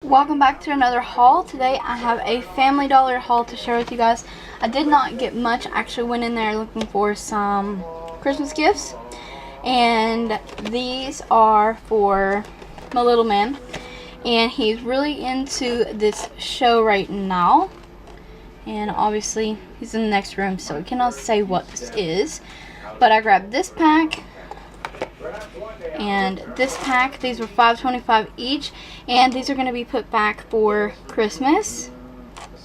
Welcome back to another haul. Today I have a Family Dollar haul to share with you guys. I did not get much. I actually went in there looking for some Christmas gifts, and these are for my little man, and he's really into this show right now, and obviously he's in the next room so I cannot say what this is, but I grabbed this pack and this pack. These were $5.25 each, and these are going to be put back for Christmas.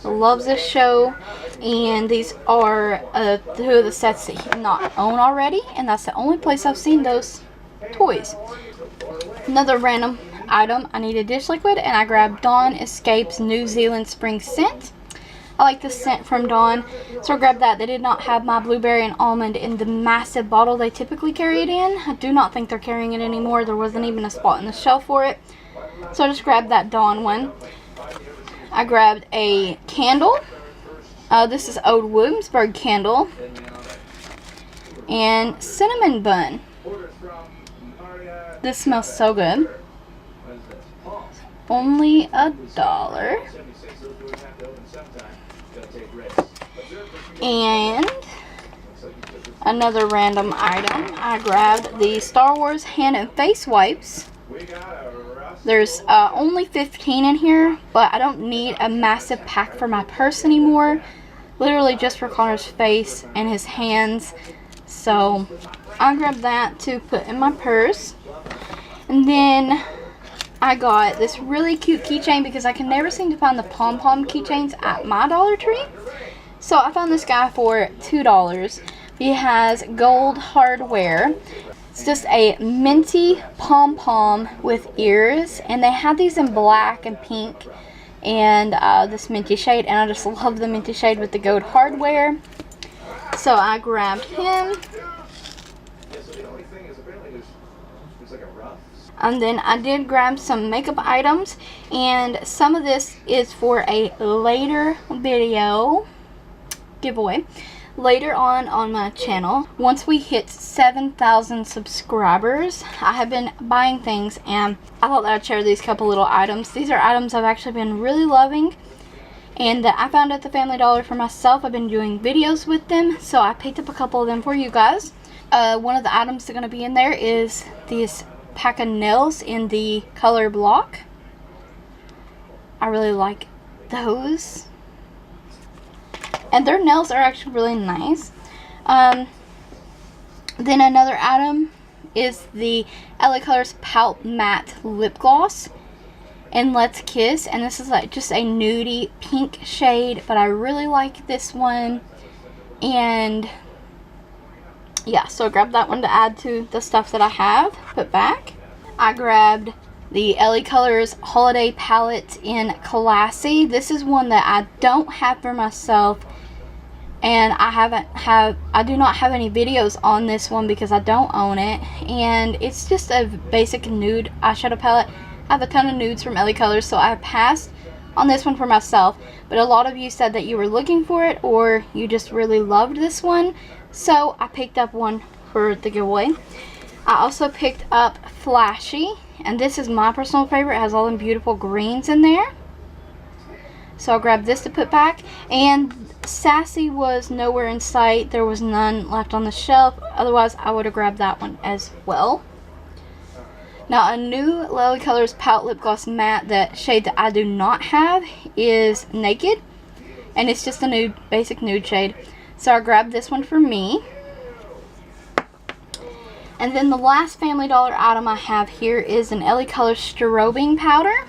He loves this show, and these are two of the sets that he did not own already, and that's the only place I've seen those toys. Another random item, I need a dish liquid, and I grabbed Dawn Escapes New Zealand Spring Scent. I like the scent from Dawn, so I grabbed that. They did not have my blueberry and almond in the massive bottle they typically carry it in. I do not think they're carrying it anymore. There wasn't even a spot in the shelf for it, so I just grabbed that Dawn one. I grabbed a candle. This is Old Williamsburg candle, and cinnamon bun. This smells so good. Only $1. And another random item, I grabbed the Star Wars hand and face wipes. There's only 15 in here, but I don't need a massive pack for my purse anymore. Literally just for Connor's face and his hands. So I grabbed that to put in my purse. And then I got this really cute keychain because I can never seem to find the pom-pom keychains at my Dollar Tree. So I found this guy for $2. He has gold hardware. It's just a minty pom-pom with ears, and they had these in black and pink and this minty shade, and I just love the minty shade with the gold hardware. So I grabbed him. And then I did grab some makeup items, and some of this is for a later video giveaway later on my channel. Once we hit 7,000 subscribers, I have been buying things, and I thought that I'd share these couple little items. These are items I've actually been really loving and that I found at the Family Dollar for myself. I've been doing videos with them, so I picked up a couple of them for you guys. One of the items that are going to be in there is this pack of nails in the color block. I really like those, and their nails are actually really nice. Then another item is the LA Colors Pout Matte Lip Gloss in Let's Kiss, and this is like just a nudie pink shade, but I really like this one. And yeah, so I grabbed that one to add to the stuff that I have put back. I grabbed the LA Colors Holiday Palette in Classy. This is one that I don't have for myself, and I do not have any videos on this one because I don't own it, and it's just a basic nude eyeshadow palette. I have a ton of nudes from LA Colors, so I passed on this one for myself, but a lot of you said that you were looking for it or you just really loved this one, so I picked up one for the giveaway. I also picked up Flashy, and this is my personal favorite. It has all them beautiful greens in there, so I grabbed this to put back. And Sassy was nowhere in sight. There was none left on the shelf. Otherwise, I would have grabbed that one as well. Now, a new LA Colors Pout Lip Gloss Matte, that shade that I do not have, is Naked, and it's just a nude, basic nude shade. So I grabbed this one for me. And then the last Family Dollar item I have here is an LA Colors Strobing Powder.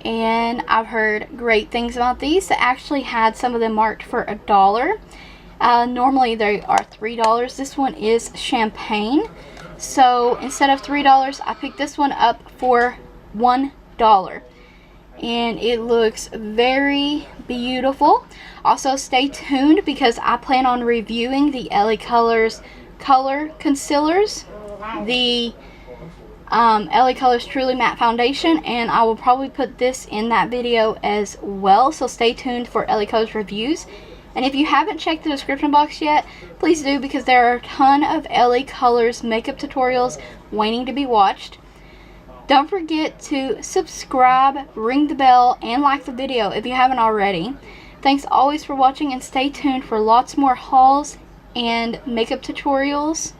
And I've heard great things about these. They actually had some of them marked for $1. Normally they are $3. This one is champagne. So instead of $3, I picked this one up for $1. And it looks very beautiful. Also, stay tuned because I plan on reviewing the LA Colors Color Concealers, the LA Colors Truly Matte Foundation, and I will probably put this in that video as well, so stay tuned for LA Colors reviews. And if you haven't checked the description box yet, please do, because there are a ton of LA Colors makeup tutorials waiting to be watched. Don't forget to subscribe, ring the bell, and like the video if you haven't already. Thanks always for watching, and stay tuned for lots more hauls and makeup tutorials.